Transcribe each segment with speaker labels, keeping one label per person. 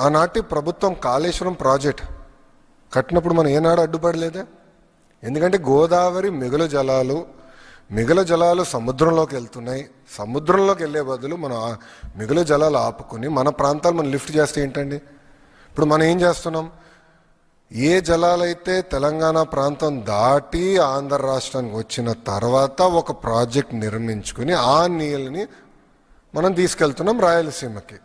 Speaker 1: ఆనాటి ప్రభుత్వం కాళేశ్వరం ప్రాజెక్ట్ కట్టినప్పుడు మనం ఏనాడు అడ్డుపడలేదే. ఎందుకంటే గోదావరి మిగులు జలాలు సముద్రంలోకి వెళ్తున్నాయి. సముద్రంలోకి వెళ్ళే బదులు మనం మిగులు జలాలు ఆపుకుని మన ప్రాంతాలు మనం లిఫ్ట్ చేస్తే ఏంటండి? ఇప్పుడు మనం ఏం చేస్తున్నాం? ఏ జలాలైతే తెలంగాణ ప్రాంతం దాటి ఆంధ్ర రాష్ట్రానికి వచ్చిన తర్వాత ఒక ప్రాజెక్ట్ నిర్మించుకుని ఆ నీళ్ళని మనం తీసుకెళ్తున్నాం రాయలసీమకి.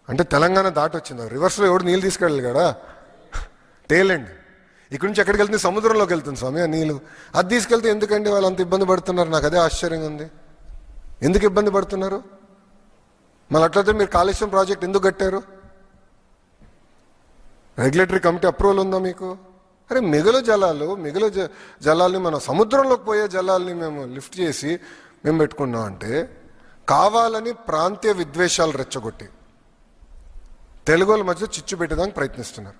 Speaker 1: అంటే తెలంగాణ దాటి వచ్చింది. రివర్స్లో ఎవడు నీళ్ళు తీసుకెళ్ళాలి కదా, టేలెండ్ ఇక్కడి నుంచి ఎక్కడికి వెళ్తుంది? సముద్రంలోకి వెళ్తుంది స్వామి ఆ నీళ్ళు. అది తీసుకెళ్తే ఎందుకండి వాళ్ళు అంత ఇబ్బంది పడుతున్నారు? నాకు అదే ఆశ్చర్యంగా ఉంది. ఎందుకు ఇబ్బంది పడుతున్నారు? మళ్ళీ అట్లయితే మీరు కాళేశ్వరం ప్రాజెక్ట్ ఎందుకు కట్టారు? రెగ్యులేటరీ కమిటీ అప్రూవల్ ఉందా మీకు? అరే మిగులు జలాల్ని మనం సముద్రంలోకి పోయే జలాల్ని మేము లిఫ్ట్ చేసి మేము పెట్టుకున్నాం అంటే కావాలని ప్రాంతీయ విద్వేషాలు రెచ్చగొట్టి తెలుగు వాళ్ళ మధ్య చిచ్చు పెట్టడానికి ప్రయత్నిస్తున్నారు.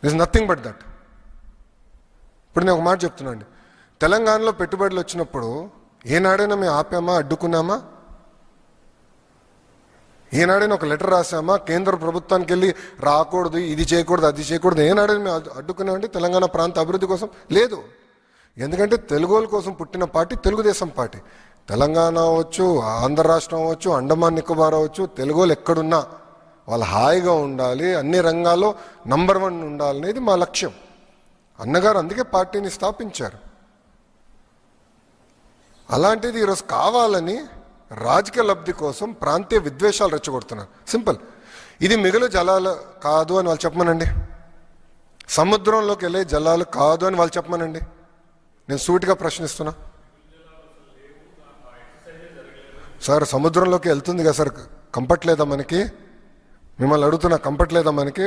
Speaker 1: This nothing but that. ఇప్పుడు నేను ఒక మాట చెప్తున్నా అండి, తెలంగాణలో పెట్టుబడులు వచ్చినప్పుడు ఏనాడైనా మేము ఆపామా, అడ్డుకున్నామా? ఏనాడైనా ఒక లెటర్ రాసామా? కేంద్ర ప్రభుత్వానికి వెళ్ళి రాకూడదు, ఇది చేయకూడదు, అది చేయకూడదు ఏనాడైనా మేము అడ్డుకున్నామండి తెలంగాణ ప్రాంత అభివృద్ధి కోసం? లేదు. ఎందుకంటే తెలుగోళ్ళ కోసం పుట్టిన పార్టీ తెలుగుదేశం పార్టీ. తెలంగాణ అవ్వచ్చు, ఆంధ్ర రాష్ట్రం అవ్వచ్చు, అండమాన్ నికోబార్ అవ్వచ్చు, తెలుగోళ్ళు ఎక్కడున్నా వాళ్ళు హాయిగా ఉండాలి, అన్ని రంగాల్లో నంబర్ 1 ఉండాలనేది మా లక్ష్యం. అన్నగారు అందుకే పార్టీని స్థాపించారు. అలాంటిది ఈరోజు కావాలని రాజకీయ లబ్ధి కోసం ప్రాంతీయ విద్వేషాలు రెచ్చగొడుతున్నారు. సింపుల్. ఇది మిగులు జలాలు కాదు అని వాళ్ళు చెప్పమనండి. సముద్రంలోకి వెళ్ళే జలాలు కాదు అని వాళ్ళు చెప్పమనండి. నేను సూటిగా ప్రశ్నిస్తున్నా. సార్ సముద్రంలోకి వెళ్తుంది కదా సార్, కంఫర్ట్ లేదా మనకి? మిమ్మల్ని అడుగుతున్నా, కంఫర్ట్ లేదా మనకి?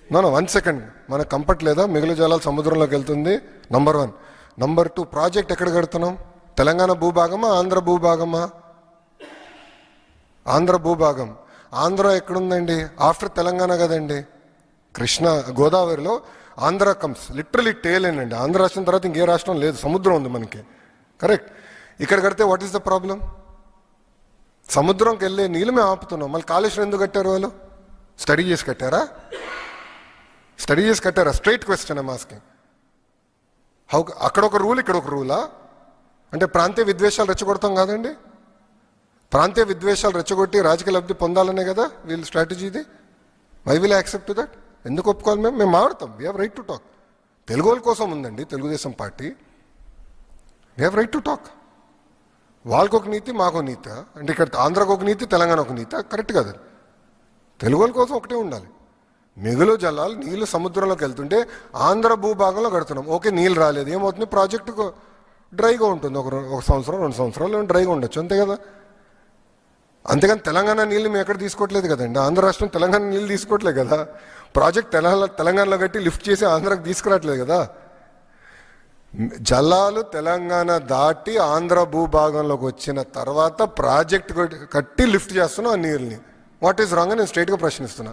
Speaker 1: No 1 second. మనకు కంఫర్ట్ లేదా? మిగులు జలాలు సముద్రంలోకి వెళ్తుంది, నంబర్ 1. నంబర్ 2, ప్రాజెక్ట్ ఎక్కడ కడుతున్నాం? తెలంగాణ భూభాగమా, ఆంధ్ర భూభాగమా? ఆంధ్ర భూభాగం. ఆంధ్ర ఎక్కడుందండి? ఆఫ్టర్ తెలంగాణ కదండి. గోదావరిలో ఆంధ్ర కమ్స్ లిటరలీ టేల్ అండి. ఆంధ్ర రాష్ట్రం తర్వాత ఇంకే రాష్ట్రం లేదు, సముద్రం ఉంది మనకి. కరెక్ట్. ఇక్కడ కడితే వాట్ ఈస్ ద ప్రాబ్లం? సముద్రంకి వెళ్ళే నీళ్ళు మేము ఆపుతున్నాం. మళ్ళీ కాళేశ్వరం ఎందుకు కట్టారు వాళ్ళు? స్టడీ చేసి కట్టారా? Straight question I'm asking. అక్కడ ఒక రూల్, ఇక్కడ ఒక రూలా? అంటే ప్రాంతీయ విద్వేషాలు రెచ్చగొడతాం కాదండి. ప్రాంతీయ విద్వేషాలు రెచ్చగొట్టి రాజకీయ లబ్ధి పొందాలనే కదా వీళ్ళ స్ట్రాటజీ ఇది. Why will accept that? ఎందుకు ఒప్పుకోవాలి? మేము మాట్లాడతాం. We have right to talk. Telugu వాళ్ళ కోసం ఉందండి Telugu Desam Party. We have right to talk. వాళ్ళకు ఒక నీతి, మాకు నీతి. అంటే ఇక్కడ ఆంధ్రాకు ఒక నీతి, తెలంగాణ ఒక నీతి. కరెక్ట్ కదా. తెలుగు వాళ్ళ కోసం ఒకటే ఉండాలి. మిగులు జలాలు నీళ్ళు సముద్రంలోకి వెళ్తుంటే ఆంధ్ర భూభాగంలో కడుతున్నాం. ఓకే, నీళ్ళు రాలేదు, ఏమవుతుంది? ప్రాజెక్టుకు డ్రైగా ఉంటుంది. ఒక సంవత్సరం 2 సంవత్సరాలు డ్రైగా ఉండొచ్చు, అంతే కదా. అంతేగాని తెలంగాణ నీళ్ళు మేము ఎక్కడ తీసుకోవట్లేదు కదండి. ఆంధ్ర రాష్ట్రం తెలంగాణ నీళ్ళు తీసుకోవట్లేదు కదా. ప్రాజెక్ట్ తెలంగాణలో కట్టి లిఫ్ట్ చేసి ఆంధ్రాకి తీసుకురావట్లేదు కదా. జలాలు తెలంగాణ దాటి ఆంధ్ర భూభాగంలోకి వచ్చిన తర్వాత ప్రాజెక్ట్ కట్టి లిఫ్ట్ చేస్తున్నాం ఆ నీళ్ళని. వాట్ ఈస్ రాంగ్ అని నేను స్ట్రైట్గా ప్రశ్నిస్తున్నా.